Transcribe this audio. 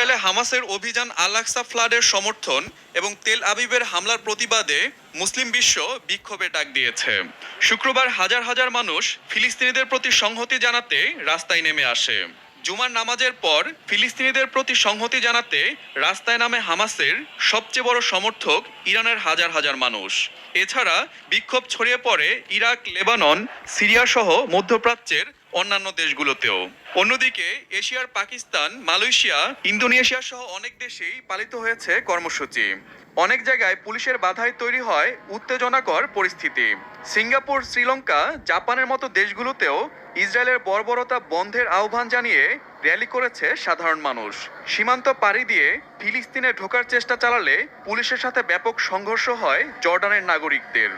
ইসরায়েলে হামাসের অভিযান আল আকসা ফ্লাডের সমর্থন এবং তেল আবিবের হামলার প্রতিবাদে মুসলিম বিশ্ব বিক্ষোভের ডাক দিয়েছে। শুক্রবার হাজার হাজার মানুষ ফিলিস্তিনিদের প্রতি সংহতি জানাতে রাস্তায় নেমে আসে। জুমার নামাজের পর ফিলিস্তিনিদের প্রতি সংহতি জানাতে রাস্তায় নামে হামাসের সবচেয়ে বড় সমর্থক ইরানের হাজার হাজার মানুষ। এছাড়া বিক্ষোভ ছড়িয়ে পড়ে ইরাক, লেবানন, সিরিয়া সহ মধ্যপ্রাচ্যের অন্যান্য দেশগুলোতেও। অন্যদিকে এশিয়ার পাকিস্তান, মালয়েশিয়া, ইন্দোনেশিয়া সহ অনেক দেশেই পালিত হয়েছে কর্মসূচি। অনেক জায়গায় পুলিশের বাধায় তৈরি হয় উত্তেজনাকর পরিস্থিতি। সিঙ্গাপুর, শ্রীলঙ্কা, জাপানের মতো দেশগুলোতেও ইসরায়েলের বর্বরতা বন্ধের আহ্বান জানিয়ে র্যালি করেছে সাধারণ মানুষ। সীমান্ত পাড়ি দিয়ে ফিলিস্তিনে ঢোকার চেষ্টা চালালে পুলিশের সাথে ব্যাপক সংঘর্ষ হয় জর্ডানের নাগরিকদের।